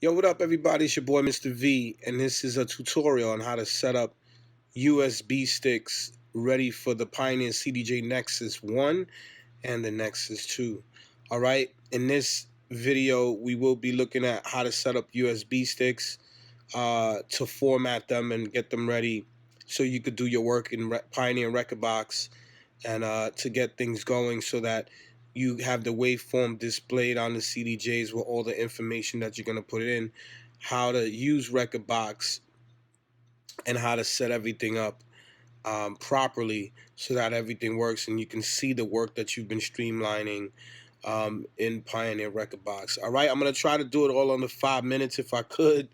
Yo, what up, everybody? It's your boy Mr.V, and this is a tutorial on how to set up USB sticks ready for the Pioneer CDJ Nexus 1 and the Nexus 2. All right, in this video, we will be looking at how to set up USB sticks to format them and get them ready so you could do your work in Pioneer Rekordbox and to get things going so that you have the waveform displayed on the CDJs with all the information that you're going to put in, how to use Rekordbox, and how to set everything up properly so that everything works and you can see the work that you've been streamlining in Pioneer Rekordbox. All right, I'm going to try to do it all under 5 minutes if I could.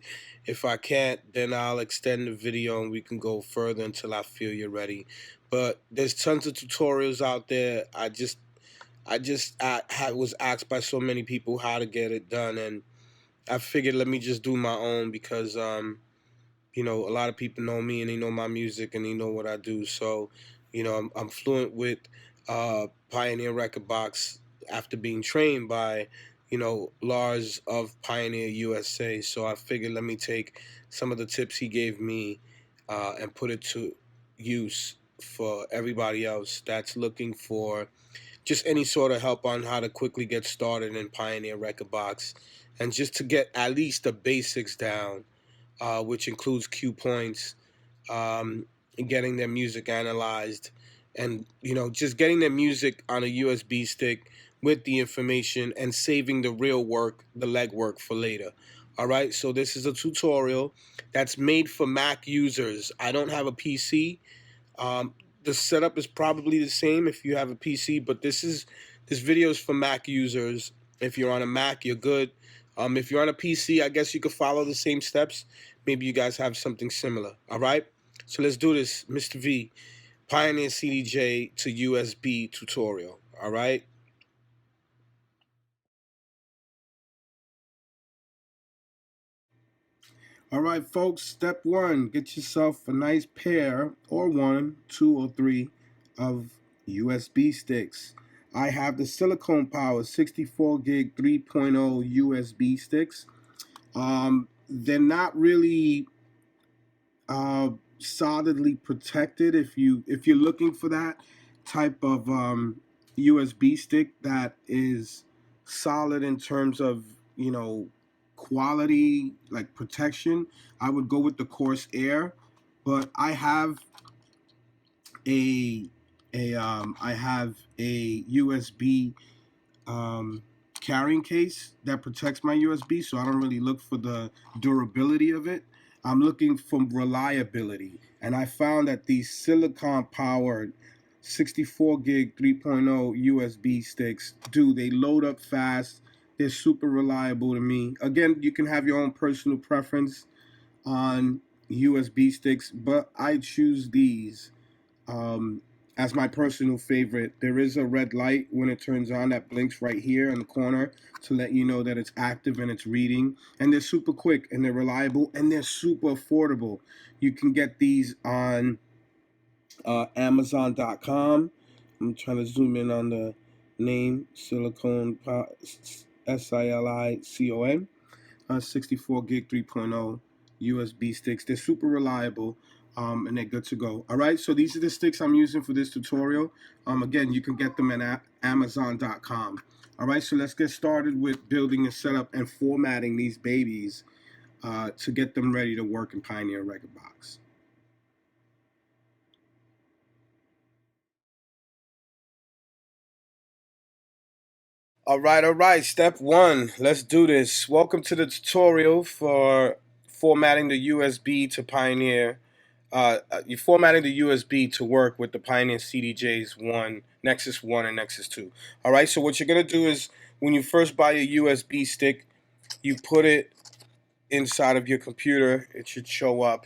If I can't, then I'll extend the video and we can go further until I feel you're ready. But there's tons of tutorials out there. I was asked by so many people how to get it done, and I figured let me just do my own because a lot of people know me and they know my music and they know what I do. So, I'm fluent with Pioneer Rekordbox after being trained by, Lars of Pioneer USA. So I figured let me take some of the tips he gave me and put it to use for everybody else that's looking for just any sort of help on how to quickly get started in Pioneer Rekordbox and just to get at least the basics down, which includes cue points, getting their music analyzed, and just getting their music on a USB stick with the information and saving the real work, the legwork for later. All right, so this is a tutorial that's made for Mac users. I don't have a PC. Um, the setup is probably the same if you have a PC, but this video is for Mac users. If you're on a Mac, you're good. If you're on a PC, I guess you could follow the same steps. Maybe you guys have something similar. All right, so let's do this, Mr. V, Pioneer CDJ to USB tutorial. All right. All right, folks, step one, get yourself a nice pair or one, two, or three of USB sticks. I have the silicone power 64 gig 3.0 USB sticks. They're not really solidly protected. If you're looking for that type of USB stick that is solid in terms of quality, like protection, I would go with the Course Air. But I have a USB carrying case that protects my USB, so I don't really look for the durability of it. I'm looking for reliability, and I found that these silicon powered 64 gig 3.0 USB sticks they load up fast. They're super reliable to me. Again, you can have your own personal preference on USB sticks, but I choose these um, as my personal favorite. There is a red light when it turns on that blinks right here in the corner to let you know that it's active and it's reading. And they're super quick and they're reliable and they're super affordable. You can get these on Amazon.com. I'm trying to zoom in on the name, silicone, SILICON, 64 gig 3.0 USB sticks. They're super reliable. And they're good to go. All right, so these are the sticks I'm using for this tutorial. Again, you can get them at Amazon.com. All right, so let's get started with building a setup and formatting these babies to get them ready to work in Pioneer Rekordbox. All right. Step one, let's do this. Welcome to the tutorial for formatting the USB to Pioneer. You're formatting the USB to work with the Pioneer CDJs 1, Nexus 1, and Nexus 2. All right, so what you're going to do is when you first buy a USB stick, you put it inside of your computer. It should show up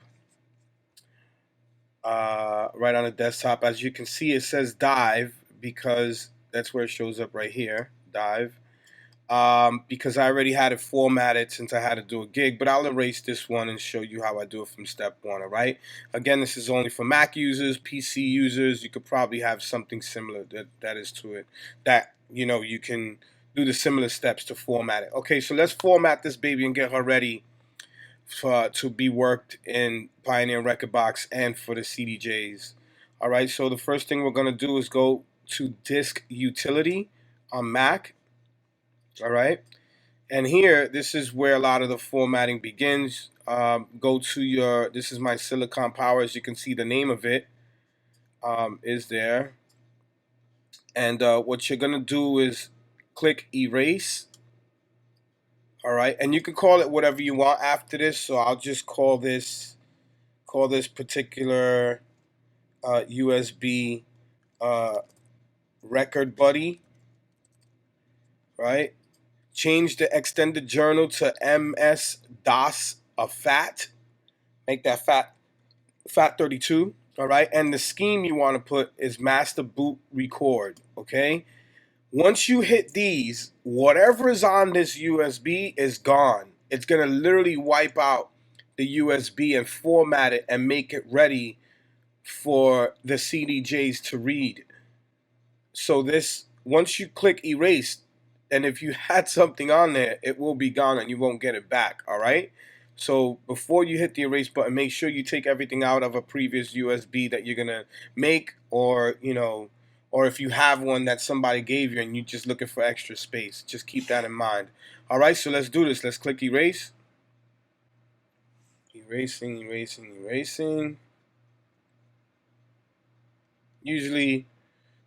right on the desktop. As you can see, it says Dive because that's where it shows up right here, Dive. Because I already had it formatted since I had to do a gig, but I'll erase this one and show you how I do it from step one, all right? Again, this is only for Mac users, PC users. You could probably have something similar that is to it, that, you can do the similar steps to format it. Okay, so let's format this baby and get her ready to be worked in Pioneer Rekordbox and for the CDJs. All right, so the first thing we're gonna do is go to Disk Utility on Mac. All right, and here, this is where a lot of the formatting begins. Go to your, this is my Silicon Power, as you can see the name of it is there. And what you're gonna do is click Erase. All right, and you can call it whatever you want after this. So I'll just call this particular USB record buddy. Right. Change the extended journal to MS-DOS a FAT. Make that FAT32. All right, and the scheme you want to put is master boot record. Okay. Once you hit these, whatever is on this USB is gone. It's going to literally wipe out the USB and format it and make it ready for the CDJs to read. So this, once you click erase, and if you had something on there, it will be gone and you won't get it back, all right? So before you hit the erase button, make sure you take everything out of a previous USB that you're going to make, or, you know, or if you have one that somebody gave you and you're just looking for extra space, just keep that in mind. All right, so let's do this. Let's click erase. Erasing, erasing, erasing. Usually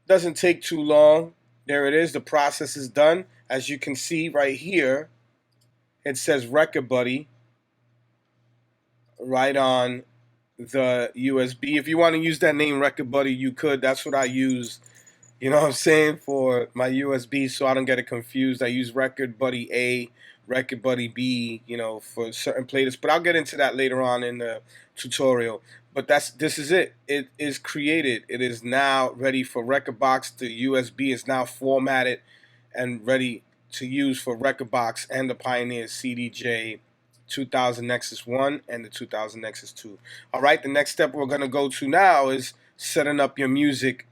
doesn't take too long. There it is. The process is done. As you can see right here, it says Record Buddy right on the USB. If you want to use that name Record Buddy, you could. That's what I use, you know what I'm saying, for my USB, so I don't get it confused. I use Record Buddy A, Record Buddy B, you know, for certain playlists. But I'll get into that later on in the tutorial. But this is it. It is created. It is now ready for Rekordbox. The USB is now formatted and ready to use for Rekordbox and the Pioneer CDJ 2000 Nexus 1 and the 2000 Nexus 2. All right, the next step we're going to go to now is setting up your music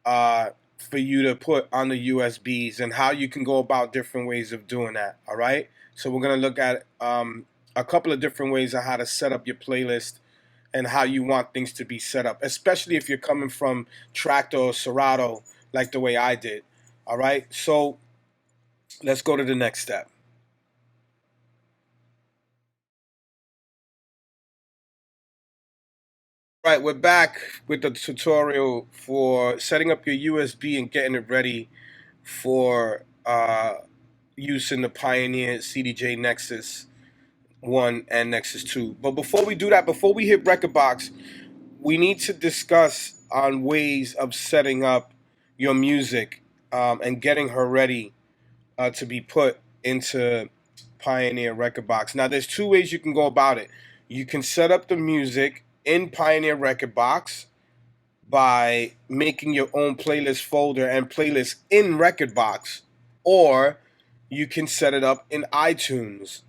for you to put on the USBs and how you can go about different ways of doing that. All right, so we're going to look at a couple of different ways on how to set up your playlist and how you want things to be set up, especially if you're coming from Tractor or Serato like the way I did. All right, so let's go to the next step. All right, we're back with the tutorial for setting up your USB and getting it ready for use in the Pioneer CDJ Nexus 1 and Nexus 2. But before we do that, before we hit Rekordbox, we need to discuss on ways of setting up your music and getting her ready to be put into Pioneer Rekordbox. Now, there's two ways you can go about it. You can set up the music in Pioneer Rekordbox by making your own playlist folder and playlist in Rekordbox, or you can set it up in iTunes,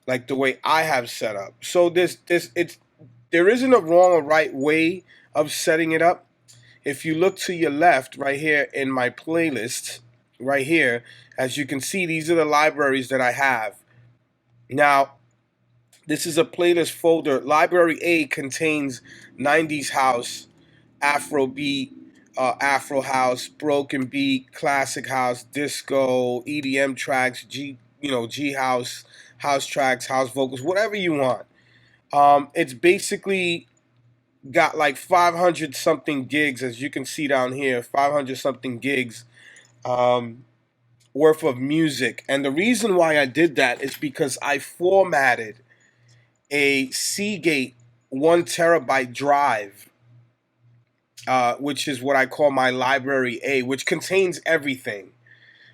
like the way I have set up. So there isn't a wrong or right way of setting it up. If you look to your left right here in my playlist, right here, as you can see, these are the libraries that I have. Now, this is a playlist folder. Library A contains 90s house, Afrobeat, Afro house, broken beat, classic house, disco, EDM tracks, G house, house tracks, house vocals, whatever you want. It's basically got like 500 something gigs, as you can see down here, 500 something gigs worth of music. And the reason why I did that is because I formatted a Seagate 1 terabyte drive, which is what I call my library A, which contains everything.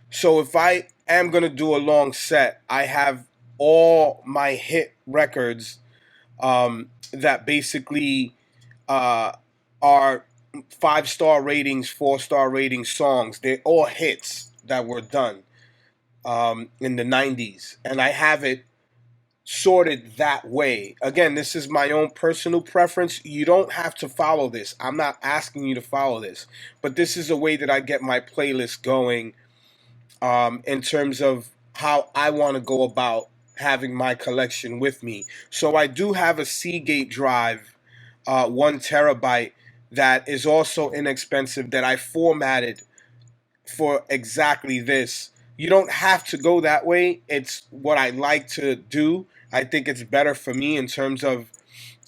So if I am going to do a long set, I have all my hit records that basically are 5-star ratings, 4-star rating songs. They're all hits that were done in the 90s. And I have it sorted that way. Again, this is my own personal preference. You don't have to follow this. I'm not asking you to follow this. But this is a way that I get my playlist going in terms of how I want to go about having my collection with me. So I do have a Seagate drive, 1 terabyte, that is also inexpensive, that I formatted for exactly this. You don't have to go that way. It's what I like to do. I think it's better for me in terms of,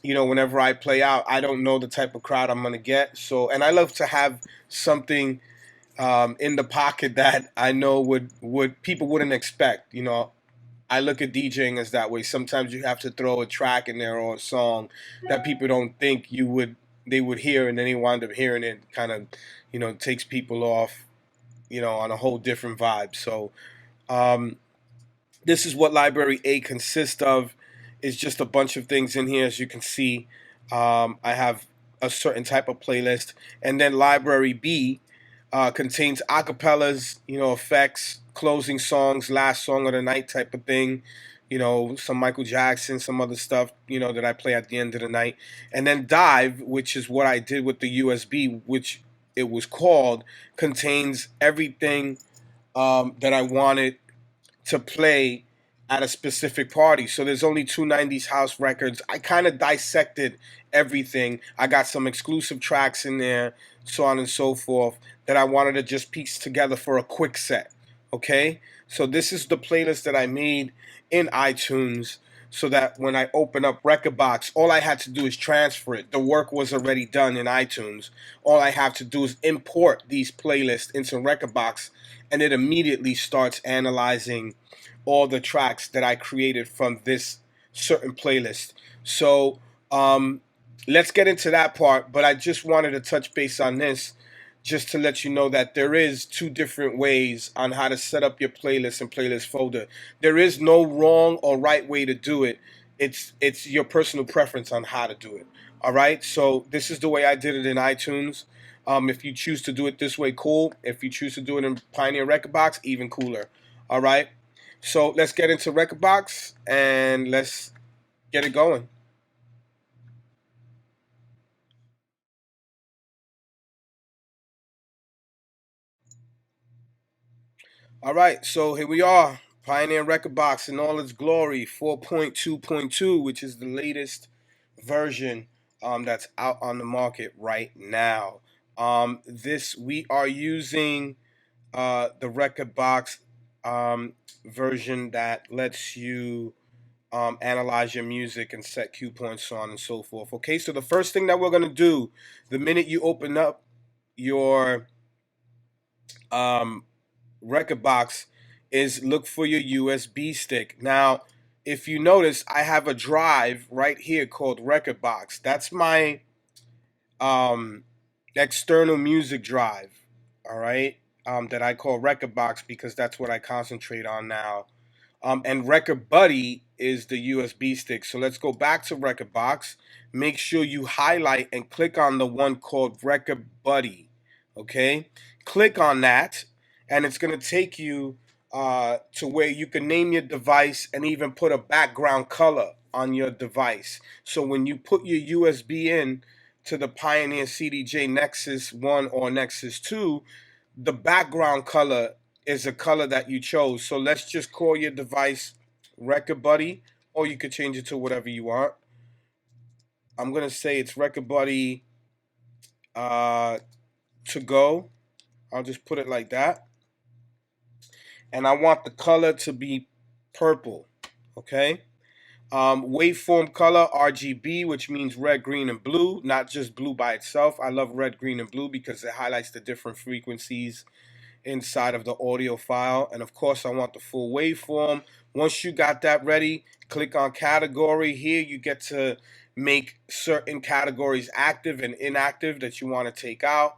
whenever I play out, I don't know the type of crowd I'm going to get. So, and I love to have something in the pocket that I know would people wouldn't expect. I look at DJing as that way. Sometimes you have to throw a track in there or a song that people don't think they would hear, and then they wind up hearing it. Kind of, takes people off, on a whole different vibe. So um, this is what Library A consists of. Is just a bunch of things in here, as you can see. I have a certain type of playlist, and then Library B contains acapellas, effects, closing songs, last song of the night type of thing. Some Michael Jackson, some other stuff, that I play at the end of the night. And then Dive, which is what I did with the USB, which it was called, contains everything that I wanted to play at a specific party. So there's only two 90s house records. I kind of dissected everything. I got some exclusive tracks in there, so on and so forth, that I wanted to just piece together for a quick set. Okay? So this is the playlist that I made in iTunes, so that when I open up Rekordbox, all I had to do is transfer it. The work was already done in iTunes. All I have to do is import these playlists into Rekordbox, and it immediately starts analyzing all the tracks that I created from this certain playlist. So let's get into that part, but I just wanted to touch base on this just to let you know that there is two different ways on how to set up your playlist and playlist folder. There is no wrong or right way to do it. It's your personal preference on how to do it. All right. So this is the way I did it in iTunes. If you choose to do it this way, cool. If you choose to do it in Pioneer Rekordbox, even cooler. All right. So let's get into Rekordbox and let's get it going. All right, so here we are, Pioneer Rekordbox in all its glory, 4.2.2, which is the latest version that's out on the market right now. This we are using the Rekordbox version that lets you analyze your music and set cue points, so on and so forth. Okay, so the first thing that we're gonna do, the minute you open up your um, Rekordbox, is look for your USB stick. Now, if you notice, I have a drive right here called Rekordbox. That's my um, external music drive. All right, that I call Rekordbox because that's what I concentrate on now. And Record Buddy is the USB stick. So let's go back to Rekordbox. Make sure you highlight and click on the one called Record Buddy. Okay, click on that, and it's going to take you to where you can name your device and even put a background color on your device. So when you put your USB in to the Pioneer CDJ Nexus 1 or Nexus 2, the background color is a color that you chose. So let's just call your device Record Buddy, or you could change it to whatever you want. I'm going to say it's Record Buddy uh, to go. I'll just put it like that. And I want the color to be purple. Okay. Waveform color RGB, which means red, green, and blue, not just blue by itself. I love red, green, and blue because it highlights the different frequencies inside of the audio file. And of course, I want the full waveform. Once you got that ready, click on category. Here you get to make certain categories active and inactive that you want to take out.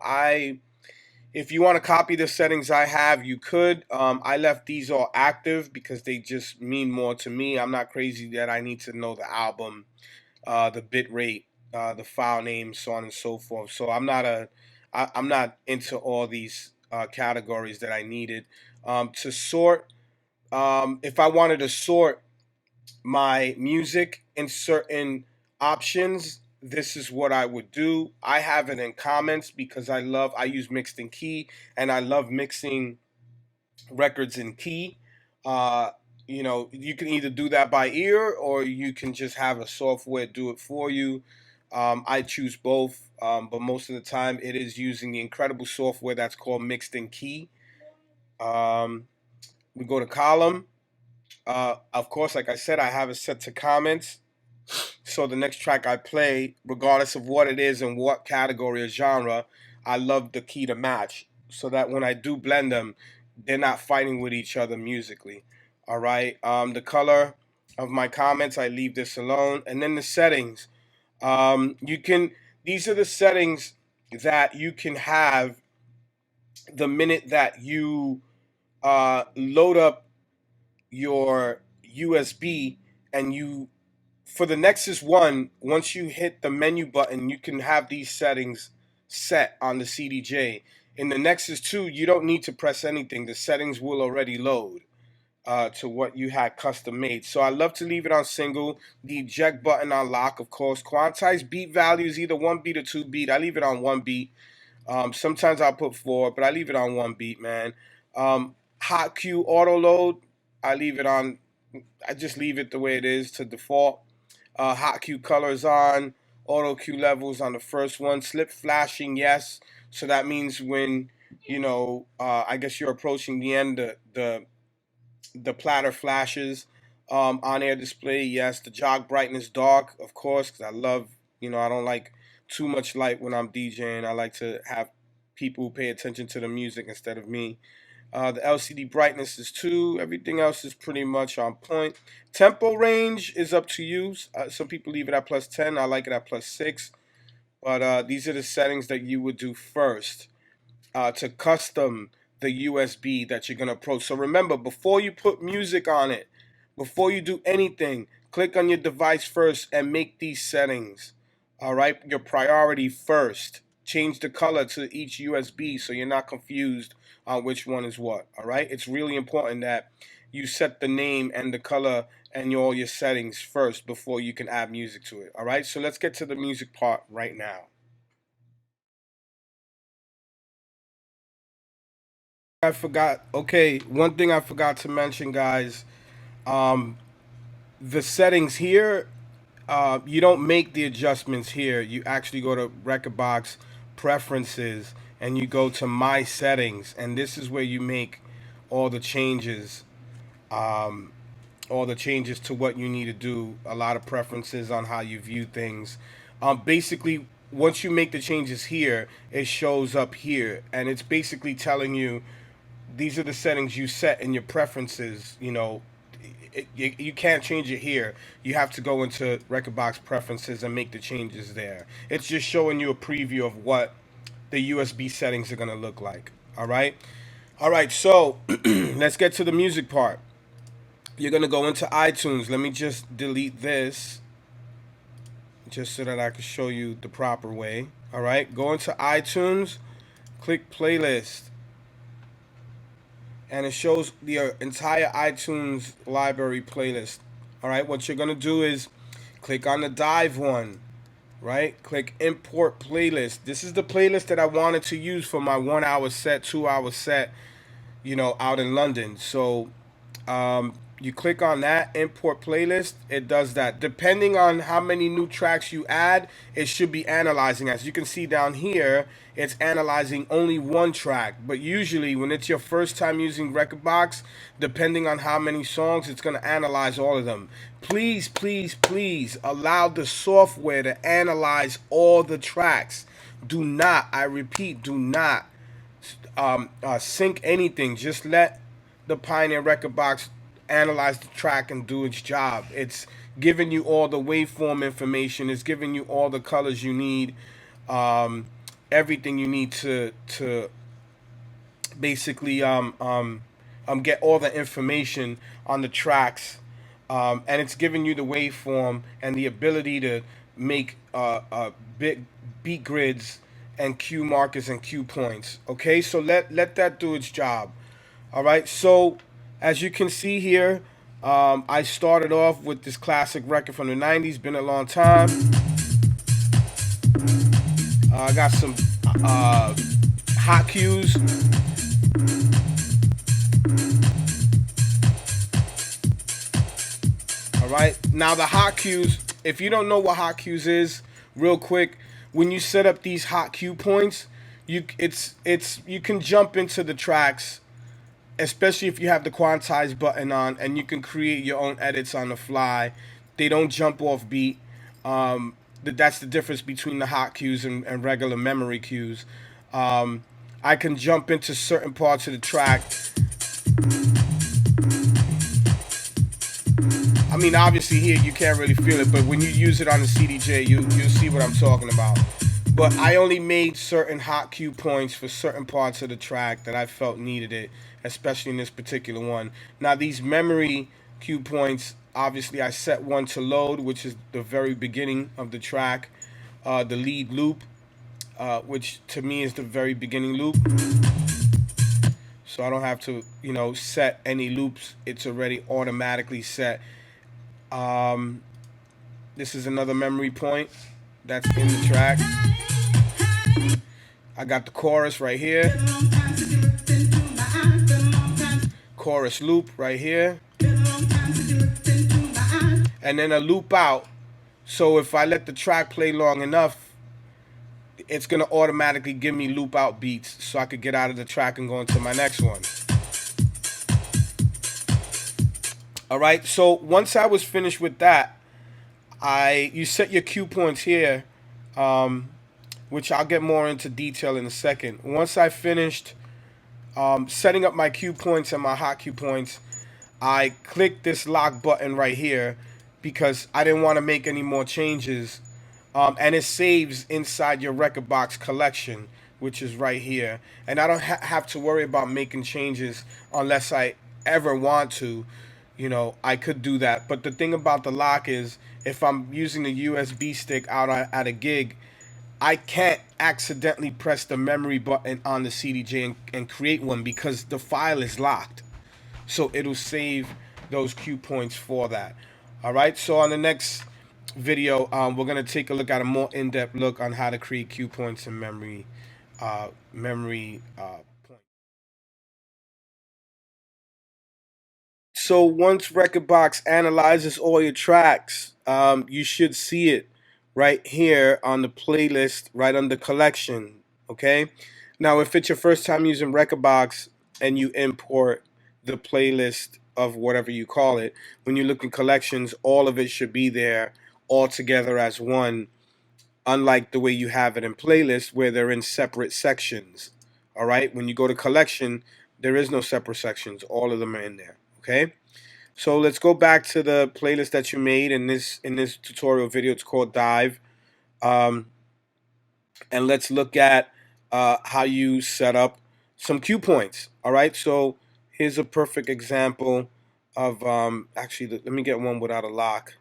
If you want to copy the settings I have, you could. I left these all active because they just mean more to me. I'm not crazy that I need to know the album, the bit rate, the file name, so on and so forth. So I'm not into all these categories that I needed. To sort, if I wanted to sort my music in certain options, this is what I would do. I have it in comments because I use mixed in key, and I love mixing records in key. Uh, you can either do that by ear or you can just have a software do it for you. I choose both, but most of the time it is using the incredible software that's called Mixed in Key. Um, we go to column. Of course, like I said, I have it set to comments. So the next track I play, regardless of what it is and what category or genre, I love the key to match so that when I do blend them, they're not fighting with each other musically. All right. The color of my comments, I leave this alone. And then the settings. You can, these are the settings that you can have the minute that you load up your USB and you for the Nexus 1, once you hit the menu button, you can have these settings set on the CDJ. In the Nexus 2, you don't need to press anything. The settings will already load to what you had custom made. So I love to leave it on single. The eject button on lock, of course. Quantize beat values, either 1 beat or 2 beat. I leave it on 1 beat. Sometimes I'll put 4, but I leave it on 1 beat, man. Hot Q auto load, I leave it on. I just leave it the way it is to default. Hot Q colors on, auto Q levels on the first one. Slip flashing, yes. So that means when I guess you're approaching the end, the platter flashes. On air display, yes. The jog brightness dark, of course, because I love, I don't like too much light when I'm DJing. I like to have people pay attention to the music instead of me. The LCD brightness is 2. Everything else is pretty much on point. Tempo range is up to you. Some people leave it at +10. I like it at +6. But these are the settings that you would do first to custom the USB that you're going to approach. So remember, before you put music on it, before you do anything, click on your device first and make these settings. All right, your priority first. Change the color to each USB so you're not confused on which one is what. All right, it's really important that you set the name and the color and all your settings first before you can add music to it. All right, so let's get to the music part right now. I forgot. Okay, one thing I forgot to mention, guys. Um, the settings here, you don't make the adjustments here. You actually go to Rekordbox preferences and you go to my settings, and this is where you make all the changes. Um, all the changes to what you need to do. A lot of preferences on how you view things. Basically, once you make the changes here, it shows up here, and it's basically telling you these are the settings you set in your preferences. You can't change it here. You have to go into Rekordbox preferences and make the changes there. It's just showing you a preview of what the USB settings are going to look like. All right. All right. So let's get to the music part. You're going to go into iTunes. Let me just delete this just so that I can show you the proper way. All right. Go into iTunes, click playlist, and it shows the entire iTunes library playlist. All right, what you're gonna do is click on the dive one, right? Click import playlist. This is the playlist that I wanted to use for my 1 hour set, 2 hour set, out in London. So you click on that import playlist, it does that. Depending on how many new tracks you add, it should be analyzing. As you can see down here, it's analyzing only one track. But usually when it's your first time using Rekordbox, depending on how many songs, it's going to analyze all of them. Please, please, please allow the software to analyze all the tracks. Do not, I repeat, do not sync anything. Just let the Pioneer Rekordbox analyze the track and do its job. It's giving you all the waveform information. It's giving you all the colors you need, everything you need to basically get all the information on the tracks, and it's giving you the waveform and the ability to make big beat grids and cue markers and cue points. Okay, so let that do its job. All right, so as you can see here, I started off with this classic record from the 90s, been a long time. I got some hot cues. All right. Now the hot cues. If you don't know what hot cues is, real quick, when you set up these hot cue points, you can jump into the tracks, especially if you have the quantize button on, and you can create your own edits on the fly. They don't jump off beat. That's the difference between the hot cues and regular memory cues. I can jump into certain parts of the track. I mean, obviously here you can't really feel it, but when you use it on the CDJ, you'll see what I'm talking about. But I only made certain hot cue points for certain parts of the track that I felt needed it, especially in this particular one. Now these memory cue points, obviously I set one to load, which is the very beginning of the track, the lead loop, which to me is the very beginning loop. So I don't have to, set any loops. It's already automatically set. Um, this is another memory point that's in the track. I got the chorus right here. Chorus loop right here. And then a loop out. So if I let the track play long enough, it's going to automatically give me loop out beats so I could get out of the track and go into my next one. All right, so once I was finished with that, you set your cue points here, which I'll get more into detail in a second. Once I finished setting up my cue points and my hot cue points, I clicked this lock button right here because I didn't want to make any more changes. And it saves inside your Rekordbox collection, which is right here. And I don't have to worry about making changes unless I ever want to. I could do that. But the thing about the lock is, if I'm using the USB stick out at a gig, I can't accidentally press the memory button on the CDJ and create one because the file is locked. So it'll save those cue points for that. All right, so on the next video, we're going to take a look at a more in-depth look on how to create cue points in memory points. So once Rekordbox analyzes all your tracks, you should see it right here on the playlist, right under collection. Okay. Now, if it's your first time using Rekordbox and you import the playlist of whatever you call it, when you look in collections, all of it should be there all together as one, unlike the way you have it in playlists where they're in separate sections. All right. When you go to collection, there is no separate sections. All of them are in there. Okay. So let's go back to the playlist that you made in this tutorial video. It's called Dive, and let's look at how you set up some cue points. All right. So here's a perfect example of actually. Let me get one without a lock,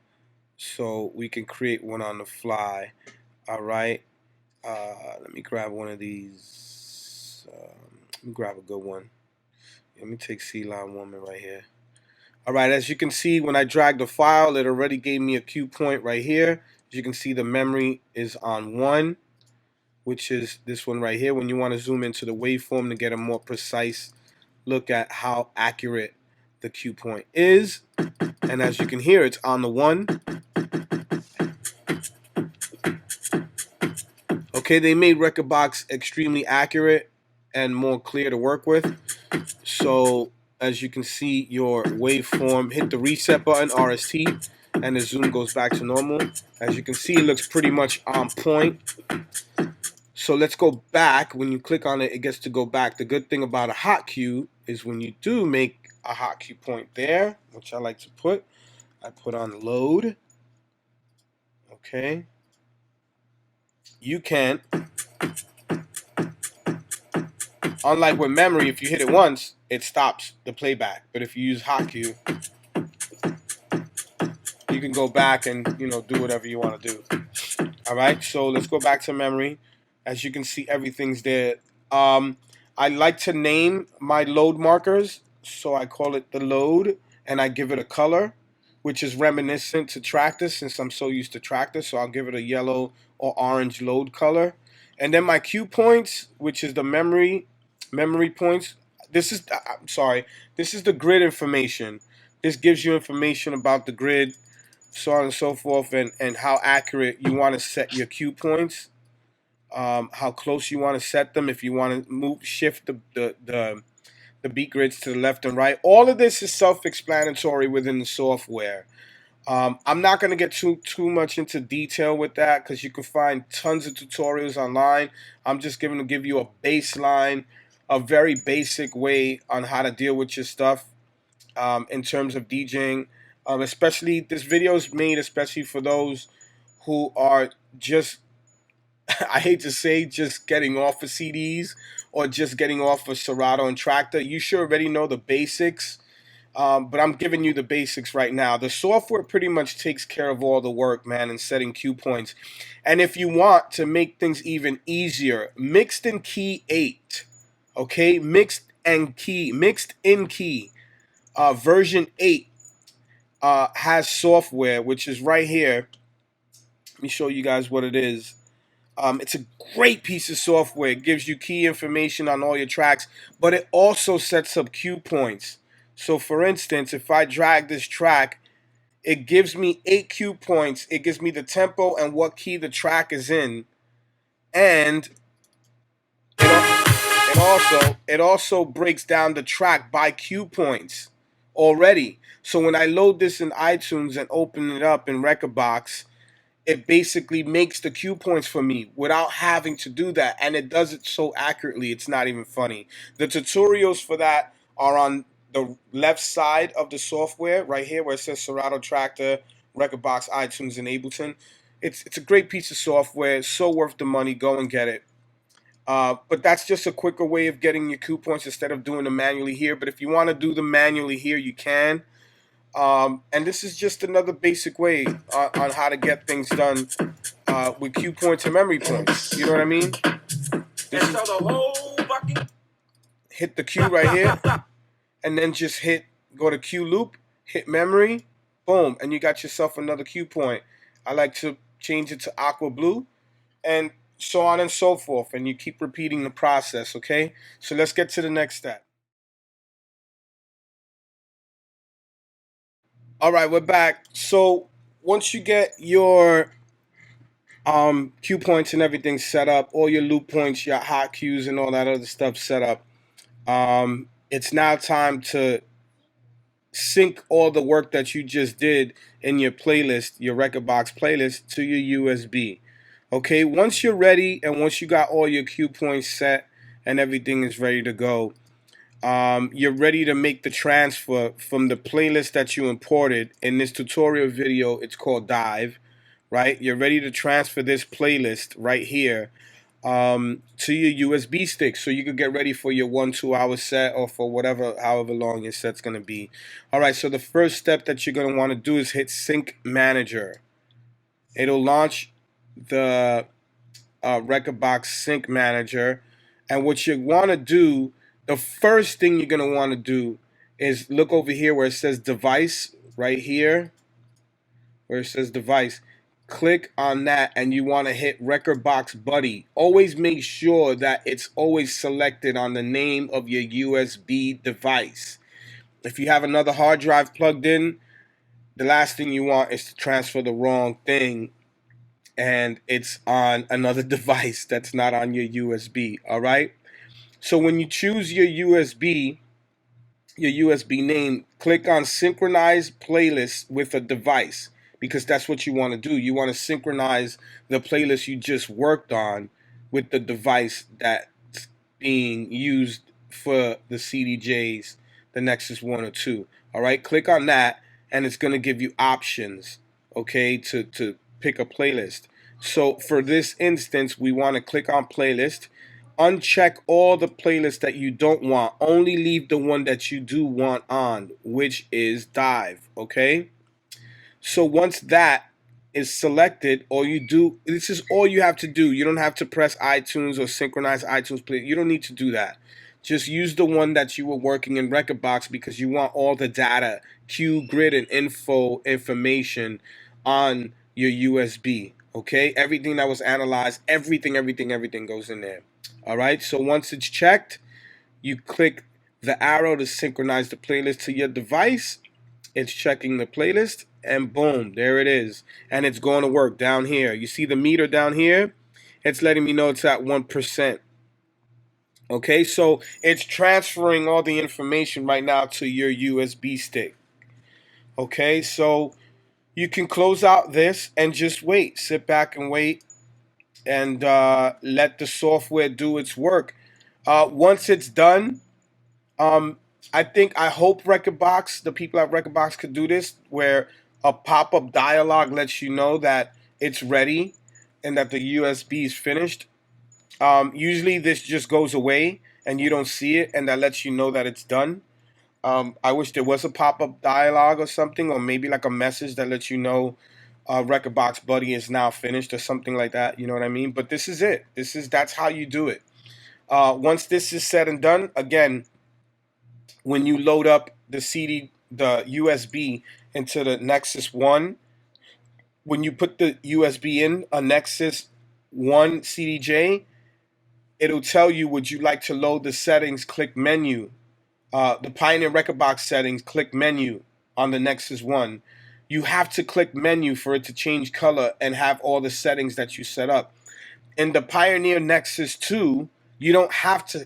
so we can create one on the fly. All right. Let me grab one of these. Let me grab a good one. Let me take C-Line Woman right here. All right, as you can see, when I drag the file, it already gave me a cue point right here. As you can see, the memory is on 1, which is this one right here. When you want to zoom into the waveform to get a more precise look at how accurate the cue point is. And as you can hear, it's on the 1. Okay, they made Rekordbox extremely accurate and more clear to work with. So as you can see, your waveform, hit the reset button, RST, and the zoom goes back to normal. As you can see, it looks pretty much on point. So let's go back. When you click on it, it gets to go back. The good thing about a hot cue is when you do make a hot cue point there, which I like to put, I put on load. Okay. You can, unlike with memory, if you hit it once, it stops the playback. But if you use hot cue, you can go back and do whatever you want to do. All right, so let's go back to memory. As you can see, everything's there. I like to name my load markers, so I call it the load, and I give it a color, which is reminiscent to Tractor, since I'm so used to Tractor. So I'll give it a yellow or orange load color. And then my cue points, which is the memory points. I'm sorry, this is the grid information. This gives you information about the grid, so on and so forth, and how accurate you want to set your cue points, how close you want to set them, if you want to shift the beat grids to the left and right. All of this is self-explanatory within the software. I'm not going to get too much into detail with that because you can find tons of tutorials online. I'm just going to give you a baseline, a very basic way on how to deal with your stuff in terms of DJing. Especially this video is made especially for those who are just I hate to say just getting off of CDs or just getting off of Serato and Tractor. You should already know the basics. But I'm giving you the basics right now. The software pretty much takes care of all the work, man, in setting cue points. And if you want to make things even easier, Mixed in Key 8, okay? Mixed in Key, version 8 has software, which is right here. Let me show you guys what it is. It's a great piece of software. It gives you key information on all your tracks, but it also sets up cue points. So for instance, if I drag this track, it gives me 8 cue points. It gives me the tempo and what key the track is in. And it also breaks down the track by cue points already. So when I load this in iTunes and open it up in Rekordbox, it basically makes the cue points for me without having to do that, and it does it so accurately it's not even funny. The tutorials for that are on the left side of the software right here where it says Serato, Tractor, Rekordbox, iTunes, and Ableton. It's a great piece of software. It's so worth the money. Go and get it. But that's just a quicker way of getting your cue points instead of doing them manually here. But if you want to do them manually here, you can. And this is just another basic way on how to get things done with cue points and memory points. You know what I mean? Hit the cue right here, and then just go to cue loop, hit memory, boom, and you got yourself another cue point. I like to change it to aqua blue, and so on and so forth, and you keep repeating the process, okay? So let's get to the next step. All right, we're back. So once you get your cue points and everything set up, all your loop points, your hot cues and all that other stuff set up, it's now time to sync all the work that you just did in your playlist, your Rekordbox playlist, to your USB. Okay, once you're ready and once you got all your cue points set and everything is ready to go, you're ready to make the transfer from the playlist that you imported. In this tutorial video, it's called Dive, right? You're ready to transfer this playlist right here to your USB stick so you could get ready for your 1-2 hour set or for however long your set's going to be. All right, so the first step that you're going to want to do is hit Sync Manager. It'll launch the Rekordbox Sync Manager, and what you want to do, the first thing you're going to want to do is look over here where it says Device, right here where it says Device. Click on that and you want to hit Rekordbox Buddy. Always make sure that it's always selected on the name of your USB device. If you have another hard drive plugged in, the last thing you want is to transfer the wrong thing and it's on another device that's not on your USB. All right, so when you choose your USB name, click on Synchronize Playlist with a device, because that's what you want to do. You want to synchronize the playlist you just worked on with the device that's being used for the CDJs, the Nexus 1 or 2. All right, click on that and it's going to give you options, okay, to pick a playlist. So for this instance, we want to click on Playlist. Uncheck all the playlists that you don't want. Only leave the one that you do want on, which is Dive, okay? So once that is selected, this is all you have to do. You don't have to press iTunes or synchronize iTunes play. You don't need to do that. Just use the one that you were working in Rekordbox because you want all the data, cue, grid, and information on your USB, okay? Everything that was analyzed, everything goes in there. All right, so once it's checked, you click the arrow to synchronize the playlist to your device. It's checking the playlist, and boom, there it is. And it's going to work down here. You see the meter down here? It's letting me know it's at 1%. Okay, so it's transferring all the information right now to your USB stick. Okay, so you can close out this and just wait. Sit back and wait and let the software do its work. Once it's done, um, I hope Rekordbox, the people at Rekordbox could do this, where a pop-up dialog lets you know that it's ready and that the USB is finished. Usually this just goes away and you don't see it, and that lets you know that it's done. I wish there was a pop-up dialog or something, or maybe like a message that lets you know Rekordbox Buddy is now finished or something like that. You know what I mean? But this is it. That's how you do it. Once this is said and done, again, when you load up the USB into the Nexus 1, when you put the USB in a Nexus 1 CDJ, it'll tell you, would you like to load the settings, click menu. The Pioneer Rekordbox settings, click menu on the Nexus 1. You have to click menu for it to change color and have all the settings that you set up. In the Pioneer Nexus 2, you don't have to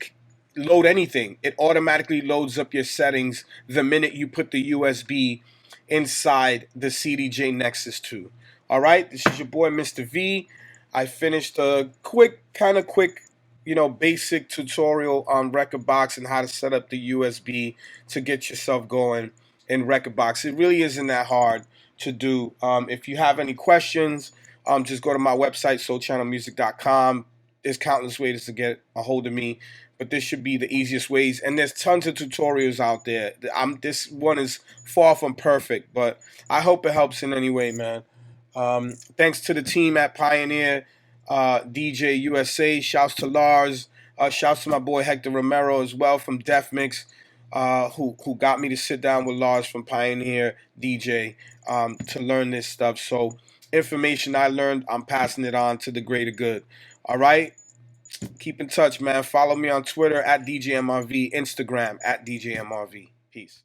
load anything. It automatically loads up your settings the minute you put the USB inside the CDJ Nexus 2. All right, this is your boy Mr.V. I finished a quick, basic tutorial on Rekordbox and how to set up the USB to get yourself going in Rekordbox. It really isn't that hard to do. If you have any questions, just go to my website, soulchannelmusic.com. There's countless ways to get a hold of me, but this should be the easiest ways. And there's tons of tutorials out there. This one is far from perfect, but I hope it helps in any way, man. Thanks to the team at Pioneer DJ USA. Shouts to Lars. Shouts to my boy Hector Romero as well from Def Mix, who got me to sit down with Lars from Pioneer DJ to learn this stuff. So information I learned, I'm passing it on to the greater good. All right? Keep in touch, man. Follow me on Twitter at DJMRV, Instagram at DJMRV. Peace.